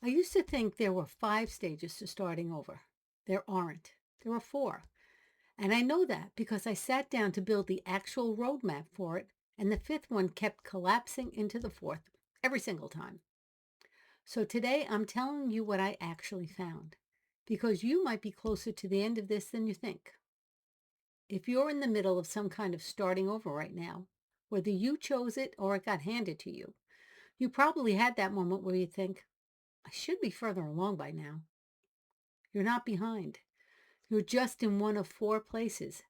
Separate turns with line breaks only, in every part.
I used to think there were 5 stages to starting over. There aren't. There are 4. And I know that because I sat down to build the actual roadmap for it, and the 5th one kept collapsing into the 4th every single time. So today I'm telling you what I actually found, because you might be closer to the end of this than you think. If you're in the middle of some kind of starting over right now, whether you chose it or it got handed to you, you probably had that moment where you think, I should be further along by now. You're not behind. You're just in one of 4 places.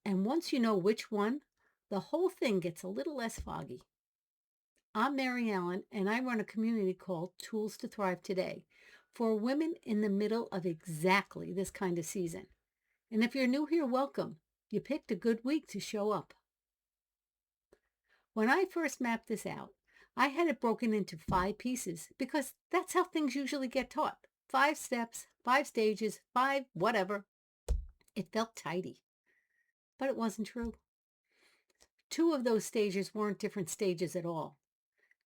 And once you know which one, the whole thing gets a little less foggy. I'm Mary Ellen, and I run a community called Tools to Thrive Today for women in the middle of exactly this kind of season. And if you're new here, welcome. You picked a good week to show up. When I first mapped this out, I had it broken into 5 pieces because that's how things usually get taught. 5 steps, 5 stages, 5 whatever. It felt tidy, but it wasn't true. 2 of those stages weren't different stages at all.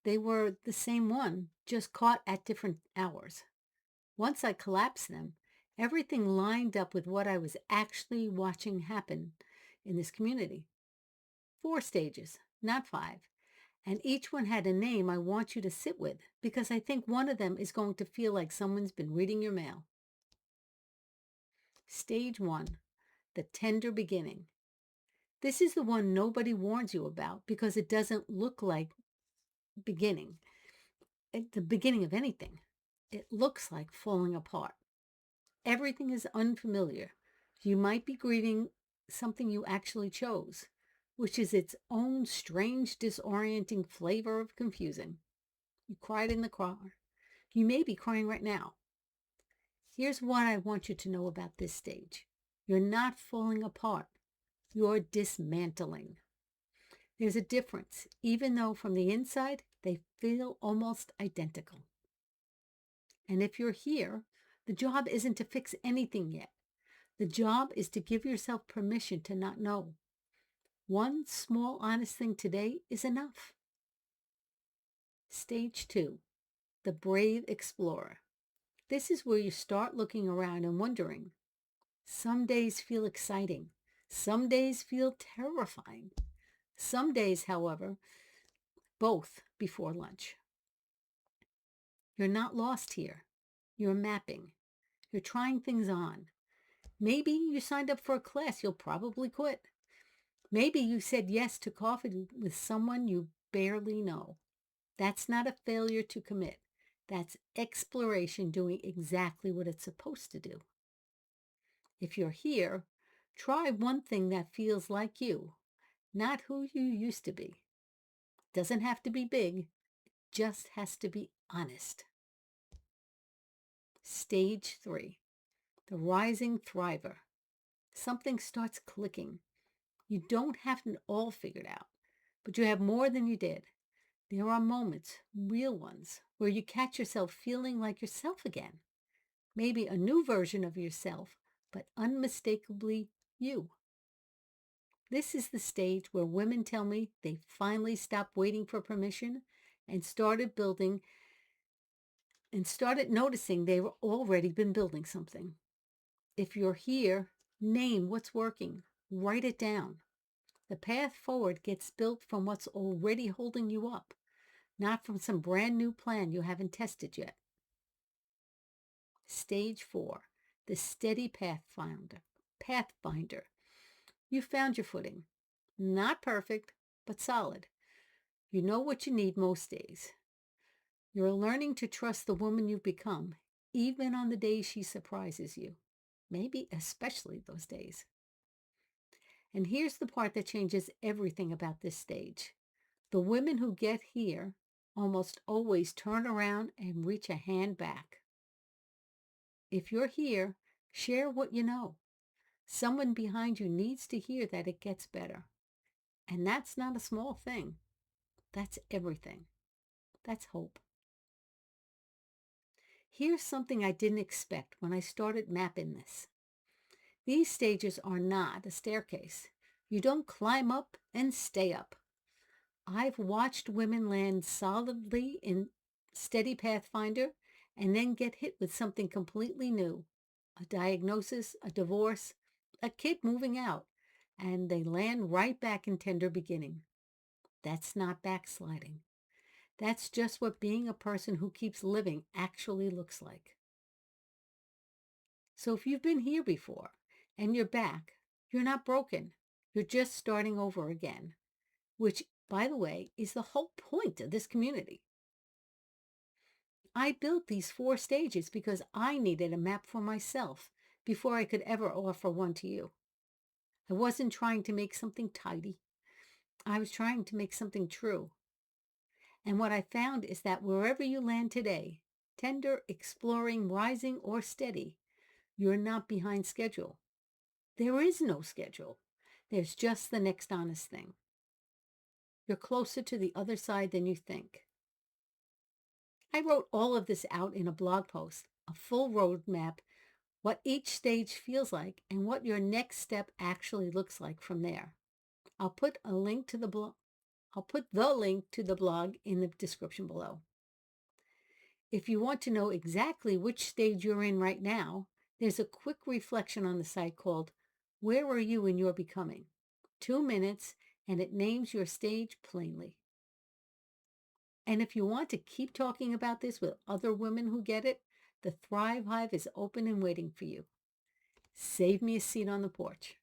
They were the same one, just caught at different hours. Once I collapsed them, everything lined up with what I was actually watching happen in this community. 4 stages, not 5. And each one had a name I want you to sit with because I think one of them is going to feel like someone's been reading your mail. Stage 1, the tender beginning. This is the one nobody warns you about because it doesn't look like beginning, the beginning of anything. It looks like falling apart. Everything is unfamiliar. You might be grieving something you actually chose, which is its own strange, disorienting flavor of confusing. You cried in the car. You may be crying right now. Here's what I want you to know about this stage. You're not falling apart. You're dismantling. There's a difference, even though from the inside, they feel almost identical. And if you're here, the job isn't to fix anything yet. The job is to give yourself permission to not know. One small, honest thing today is enough. Stage 2, the brave explorer. This is where you start looking around and wondering. Some days feel exciting. Some days feel terrifying. Some days, however, both before lunch. You're not lost here. You're mapping. You're trying things on. Maybe you signed up for a class you'll probably quit. Maybe you said yes to coffee with someone you barely know. That's not a failure to commit. That's exploration doing exactly what it's supposed to do. If you're here, try one thing that feels like you, not who you used to be. Doesn't have to be big, just has to be honest. Stage 3, the rising thriver. Something starts clicking. You don't have it all figured out, but you have more than you did. There are moments, real ones, where you catch yourself feeling like yourself again. Maybe a new version of yourself, but unmistakably you. This is the stage where women tell me they finally stopped waiting for permission and started building and started noticing they've already been building something. If you're here, name what's working. Write it down. The path forward gets built from what's already holding you up, not from some brand new plan you haven't tested yet. Stage 4, the Steady Pathfinder. Pathfinder. You found your footing. Not perfect, but solid. You know what you need most days. You're learning to trust the woman you've become, even on the days she surprises you. Maybe especially those days. And here's the part that changes everything about this stage. The women who get here almost always turn around and reach a hand back. If you're here, share what you know. Someone behind you needs to hear that it gets better. And that's not a small thing. That's everything. That's hope. Here's something I didn't expect when I started mapping this. These stages are not a staircase. You don't climb up and stay up. I've watched women land solidly in Steady Pathfinder and then get hit with something completely new, a diagnosis, a divorce, a kid moving out, and they land right back in tender beginning. That's not backsliding. That's just what being a person who keeps living actually looks like. So if you've been here before and you're back, you're not broken. You're just starting over again, which, by the way, is the whole point of this community. I built these 4 stages because I needed a map for myself before I could ever offer one to you. I wasn't trying to make something tidy. I was trying to make something true. And what I found is that wherever you land today, tender, exploring, rising, or steady, you're not behind schedule. There is no schedule. There's just the next honest thing. You're closer to the other side than you think. I wrote all of this out in a blog post, a full roadmap, what each stage feels like, and what your next step actually looks like from there. I'll put a link to the blog. I'll put the link to the blog in the description below. If you want to know exactly which stage you're in right now, there's a quick reflection on the site called Where Are You in Your Becoming? 2 minutes, and it names your stage plainly. And if you want to keep talking about this with other women who get it, the Thrive Hive is open and waiting for you. Save me a seat on the porch.